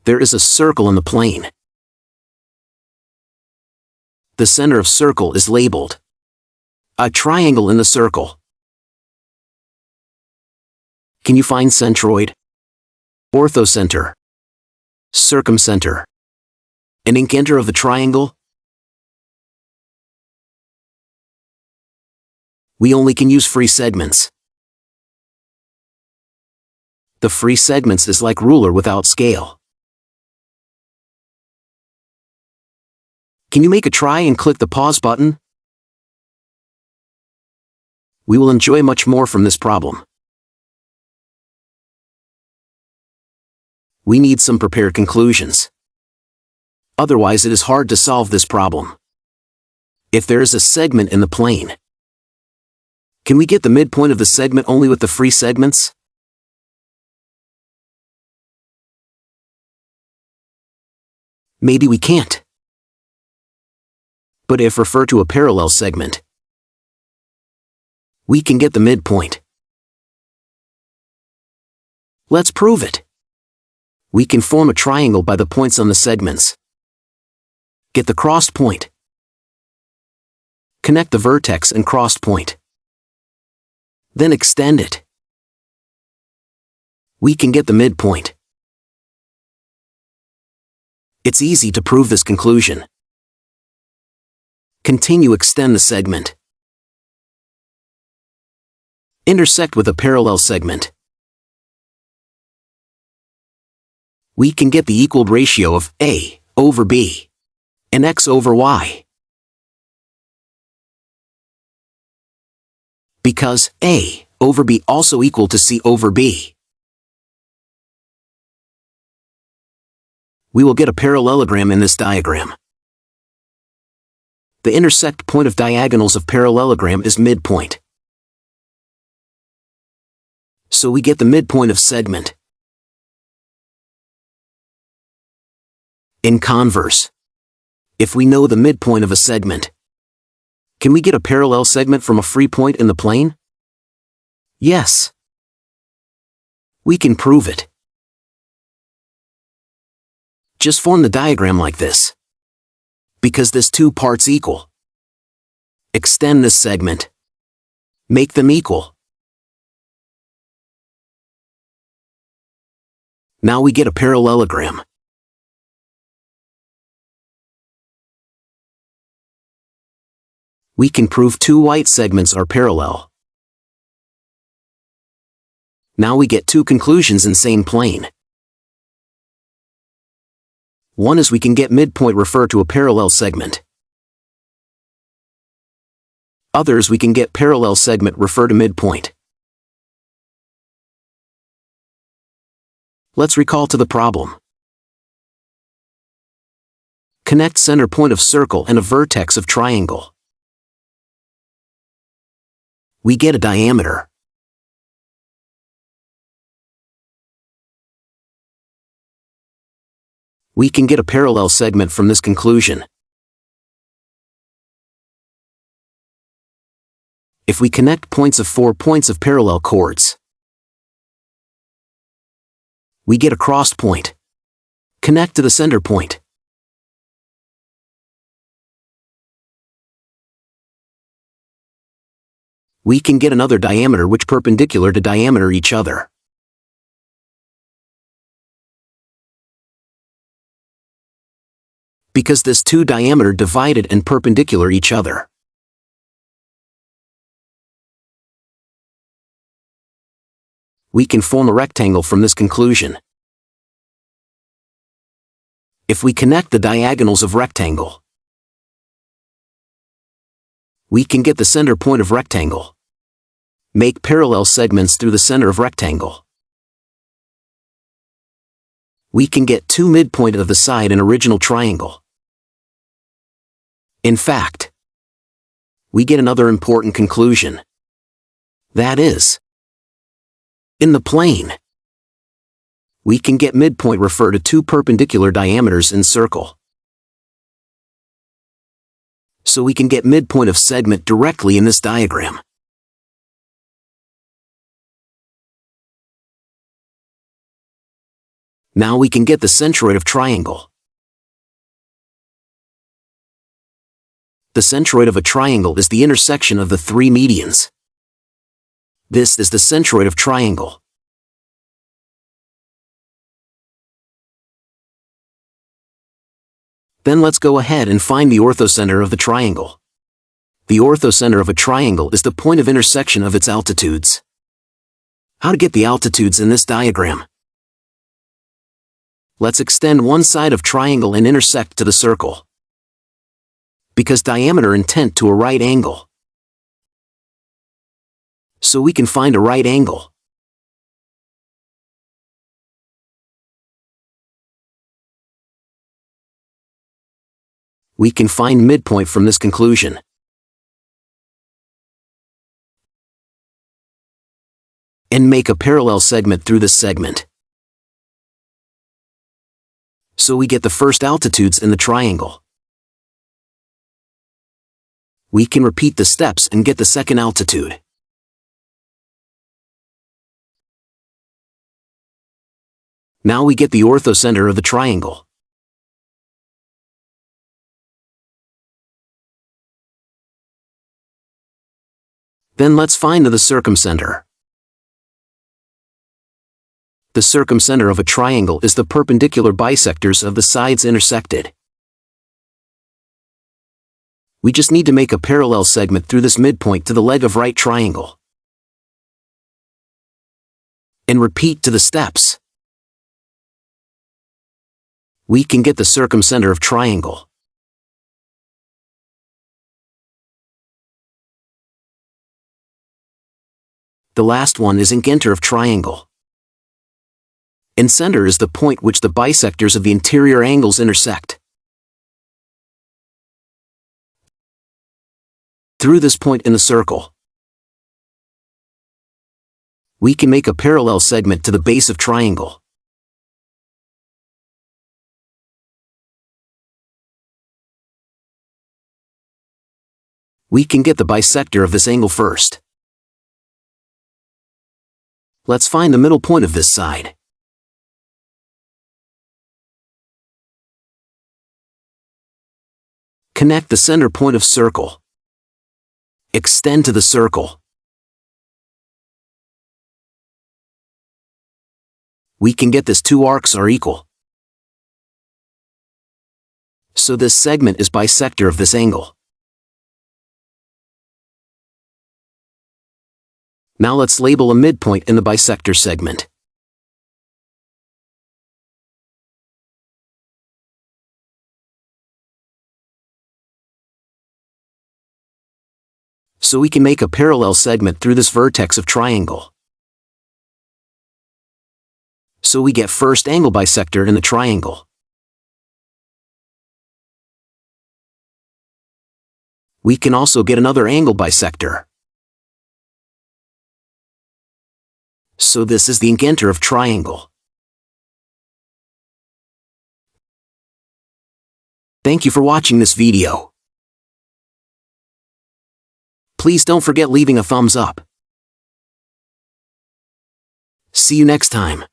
There is a circle in the plane. The center of circle is labeled. A triangle in the circle. Can you find centroid, orthocenter, circumcenter, and Incentre of the triangle? We only can use free segments. The free segments is like ruler without scale. Can you make a try and click the pause button? We will enjoy much more from this problem. We need some prepared conclusions. Otherwise it is hard to solve this problem. If there is a segment in the plane, can we get the midpoint of the segment only with the free segments? Maybe we can't. But if refer to a parallel segment, we can get the midpoint. Let's prove it. We can form a triangle by the points on the segments. Get the crossed point. Connect the vertex and crossed point. Then extend it. We can get the midpoint. It's easy to prove this conclusion. Continue extend the segment. Intersect with a parallel segment. We can get the equal ratio of A over B and X over Y. Because A over B also equal to C over B. We will get a parallelogram in this diagram. The intersect point of diagonals of parallelogram is midpoint. So we get the midpoint of segment. In converse, if we know the midpoint of a segment, can we get a parallel segment from a free point in the plane? Yes. We can prove it. Just form the diagram like this. Because this two parts equal. Extend this segment. Make them equal. Now we get a parallelogram. We can prove two white segments are parallel. Now we get two conclusions in same plane. One is we can get midpoint refer to a parallel segment. Others we can get parallel segment refer to midpoint. Let's recall to the problem. Connect center point of circle and a vertex of triangle. We get a diameter. We can get a parallel segment from this conclusion. If we connect points of 4 points of parallel chords, we get a crossed point. Connect to the center point. We can get another diameter which perpendicular to diameter each other. Because this two diameter divided and perpendicular each other. We can form a rectangle from this conclusion. If we connect the diagonals of rectangle, we can get the center point of rectangle. Make parallel segments through the center of rectangle. We can get two midpoint of the side in original triangle. In fact, we get another important conclusion. That is, in the plane, we can get midpoint refer to two perpendicular diameters in circle. So we can get midpoint of segment directly in this diagram. Now we can get the centroid of triangle. The centroid of a triangle is the intersection of the three medians. This is the centroid of triangle. Then let's go ahead and find the orthocenter of the triangle. The orthocenter of a triangle is the point of intersection of its altitudes. How to get the altitudes in this diagram? Let's extend one side of triangle and intersect to the circle. Because diameter and tent to a right angle. So we can find a right angle. We can find midpoint from this conclusion. And make a parallel segment through this segment. So we get the first altitudes in the triangle. We can repeat the steps and get the second altitude. Now we get the orthocenter of the triangle. Then let's find the circumcenter. The circumcenter of a triangle is the perpendicular bisectors of the sides intersected. We just need to make a parallel segment through this midpoint to the leg of right triangle. And repeat to the steps. We can get the circumcenter of triangle. The last one is Incenter of triangle. Incentre is the point which the bisectors of the interior angles intersect. Through this point in the circle, we can make a parallel segment to the base of triangle. We can get the bisector of this angle first. Let's find the middle point of this side. Connect the center point of circle. Extend to the circle. We can get this two arcs are equal. So this segment is bisector of this angle. Now let's label a midpoint in the bisector segment. So we can make a parallel segment through this vertex of triangle. So we get first angle bisector in the triangle. We can also get another angle bisector. So this is the Incentre of triangle. Thank you for watching this video. Please don't forget leaving a thumbs up. See you next time.